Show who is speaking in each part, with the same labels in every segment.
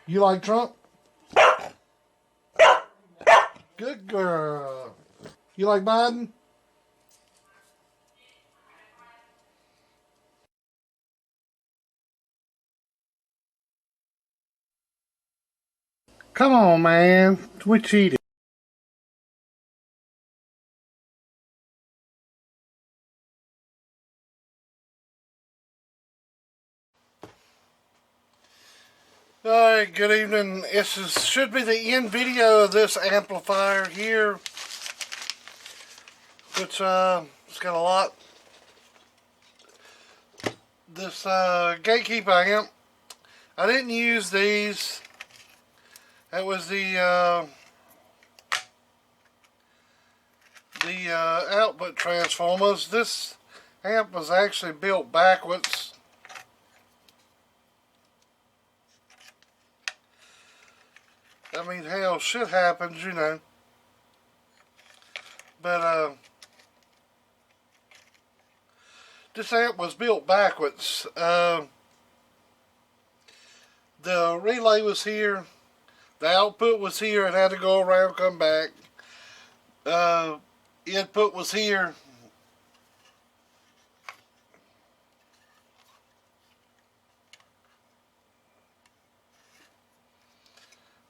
Speaker 1: You like Trump? Good girl. You like Biden? Come on, man. We cheated. Alright, good evening. Should be the end video of this amplifier here, which it's got a lot. This Gatekeeper amp, I didn't use these. That was the output transformers. This amp was actually built backwards. I mean, hell, shit happens, you know. But this amp was built backwards. The relay was here. The output was here. It had to go around, come back. Input was here.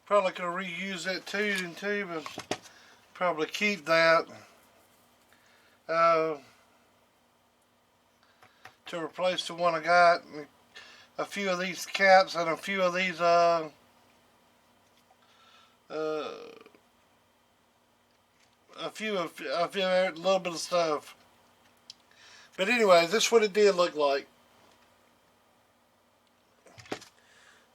Speaker 1: Probably could reuse that too, but probably keep that to replace the one I got. A few of these caps and a few of these a little bit of stuff. But anyway, this is what it did look like.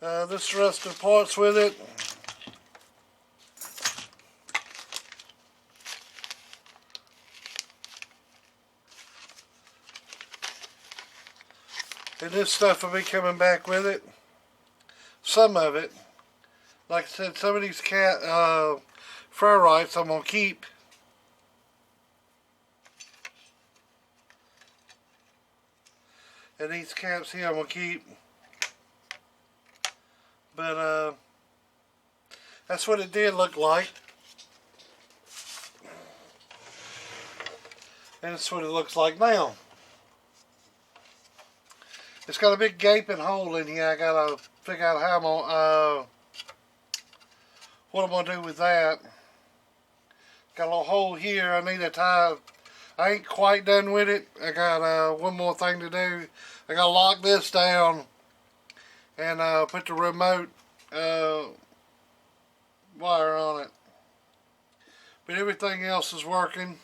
Speaker 1: This is the rest of the parts with it. And this stuff will be coming back with it. Some of it. Like I said, some of these ferrites I'm going to keep. And these caps here I'm going to keep. But that's what it did look like. And that's what it looks like now. It's got a big gaping hole in here. I gotta figure out how I'm gonna, what I'm gonna do with that. Got a little hole here. I need to tie. I ain't quite done with it. I got one more thing to do. I gotta lock this down and put the remote wire on it. But everything else is working.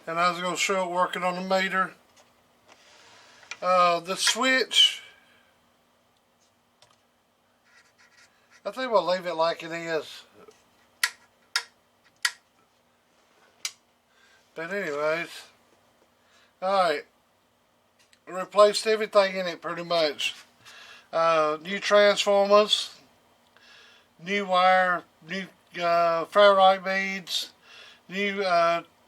Speaker 1: And I was going to show it working on the meter. The switch, I think we'll leave it like it is. But anyways, alright, replaced everything in it pretty much. New transformers, new wire, new ferrite beads, new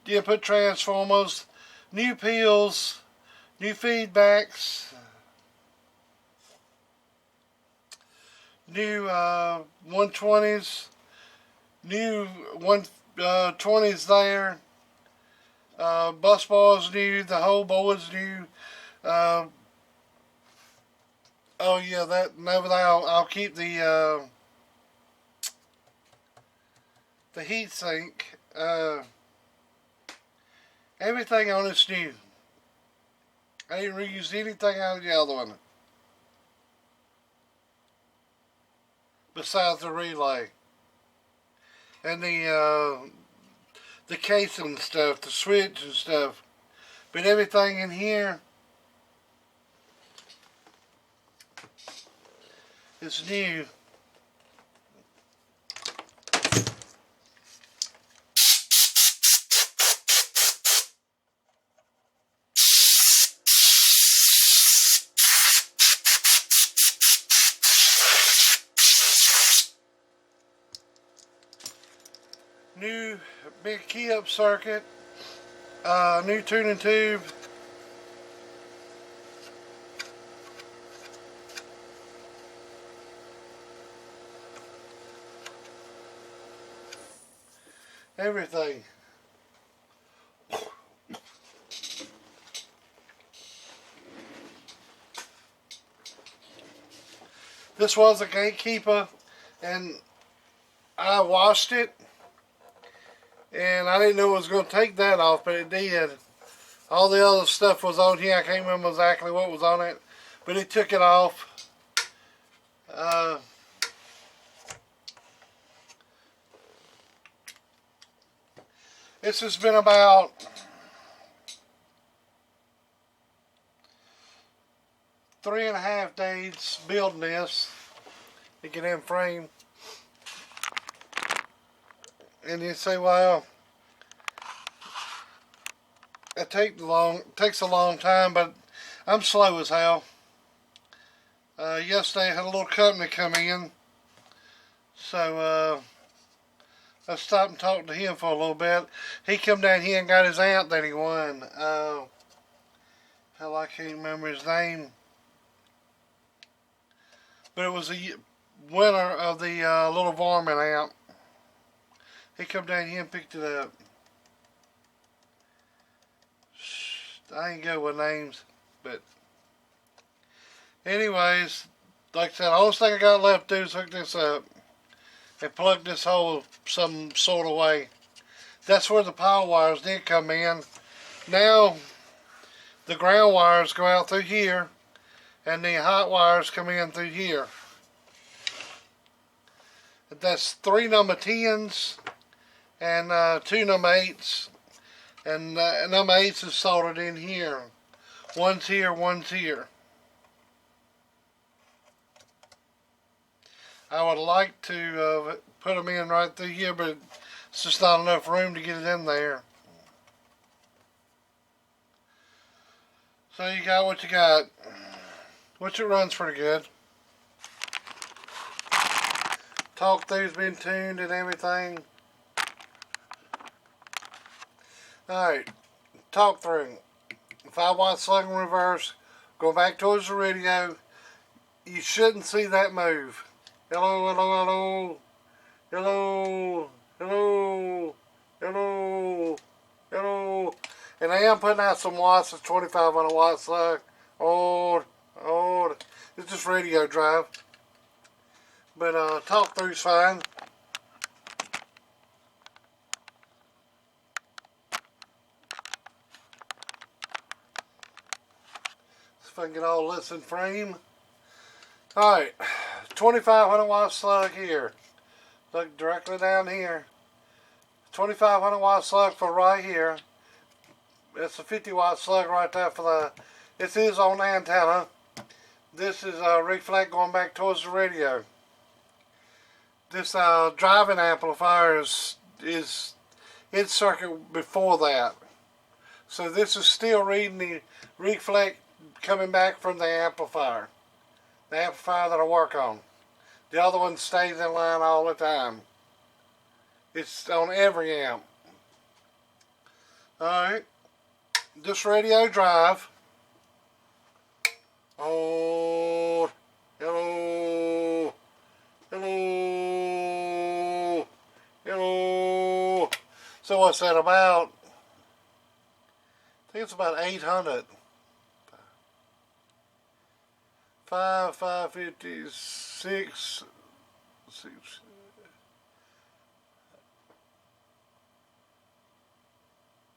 Speaker 1: input transformers, new peels, new feedbacks, new 120s, new 120s there, bus bars new, the whole board's new. Oh yeah, that and over there I'll keep the heat sink. Everything on it's new. I didn't reuse anything out of the other one. Besides the relay. And the casing and stuff, the switch and stuff. But everything in here is new. New big key up circuit, new tuning tube, everything. This was a Gatekeeper, and I washed it, and I didn't know it was going to take that off, but it did. All the other stuff was on here. I can't remember exactly what was on it, but it took it off. This has been about 3.5 days building this to get in frame. And you say, well, it takes a long time, but I'm slow as hell. Yesterday I had a little company come in, so I stopped and talked to him for a little bit. He come down here and got his amp that he won. Hell, I can't remember his name. But it was the winner of the little varmint amp. He come down here and picked it up. I ain't good with names, but anyways, like I said, the only thing I got left to do is hook this up and plug this hole some sort of way. That's where the power wires did come in. Now the ground wires go out through here, and the hot wires come in through here. That's 3 number 10s and 2 number 8s, and number 8s is soldered in here. One's here, one's here. I would like to put them in right through here, but it's just not enough room to get it in there. So you got what you got, which it runs pretty good. Talk through's been tuned and everything. Alright, talk through. 5-watt slug in reverse, go back towards the radio. You shouldn't see that move. Hello, hello, hello. Hello, hello, hello, hello. And I am putting out some watts of 2500 watt slug. Oh, it's just radio drive. But talk through's fine. If I can get all this in frame. Alright, 2500 watt slug here. Look directly down here. 2500 watt slug for right here. It's a 50 watt slug right there for the. This is on the antenna. This is a reflect going back towards the radio. This driving amplifier is in circuit before that. So this is still reading the reflect coming back from the amplifier. The amplifier that I work on. The other one stays in line all the time. It's on every amp. Alright. This radio drive. Oh, hello, hello, hello. So what's that about? I think it's about 800. 556, 6.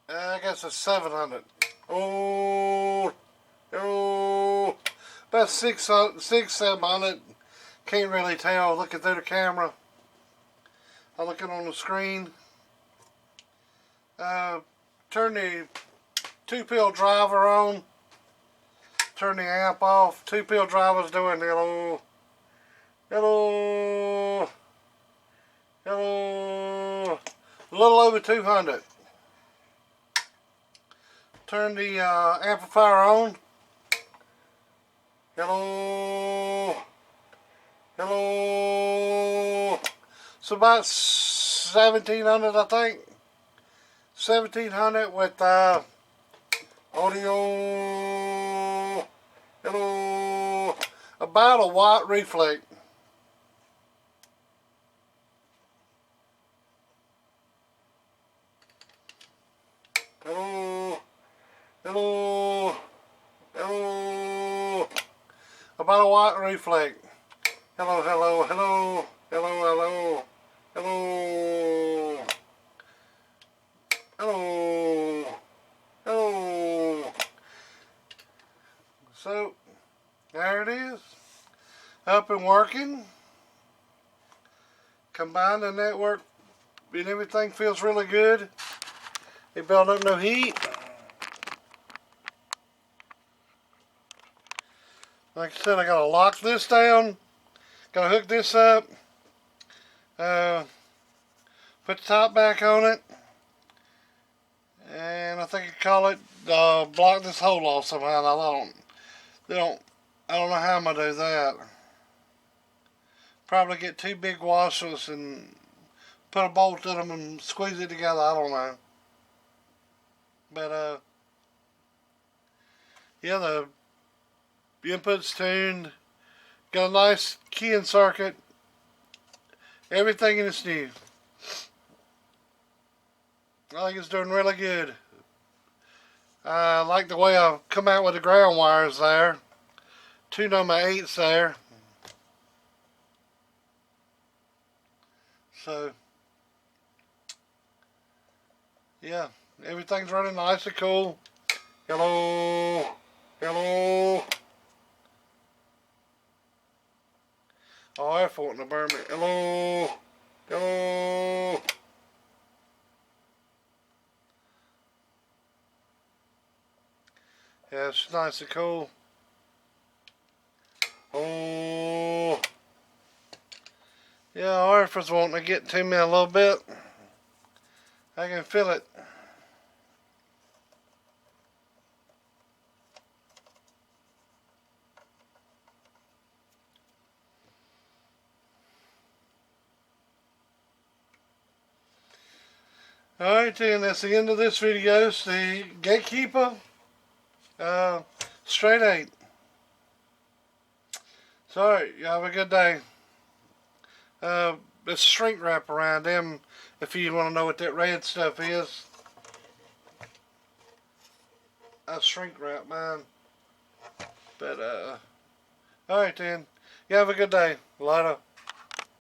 Speaker 1: I guess it's 700. Oh, oh, about 600, 700. Can't really tell looking through the camera. I'm looking on the screen. Turn the 2-pill driver on. Turn the amp off. 2-pill driver's doing hello, hello, hello. A little over 200. Turn the amplifier on. Hello, hello. So about 1700, I think. 1700 with audio. Hello. About a watt reflect. Hello. Hello. Hello. About a watt reflect. Hello, hello, hello. Hello, hello. Hello. Hello. Hello. So, there it is. Up and working. Combined the network and everything feels really good. It built up no heat. Like I said, I gotta lock this down. Gotta hook this up. Put the top back on it. And I think I call it block this hole off somehow. I don't know how I'm gonna do that. Probably get two big washers and put a bolt in them and squeeze it together. I don't know. But yeah, the input's tuned. Got a nice keying circuit. Everything in it's new. I think it's doing really good. I like the way I've come out with the ground wires there. Two number 8s there. So, yeah, everything's running nice and cool. Hello. Hello. Oh, they're wanting to burn me. Hello. Hello. Yeah, it's nice and cool. Oh. Yeah, Arthur's wanting to get to me a little bit. I can feel it. Alright then, that's the end of this video. It's the Gatekeeper straight 8. So alright, you have a good day. There's shrink wrap around them if you want to know what that red stuff is. I shrink wrap mine. But alright then, you have a good day. Later.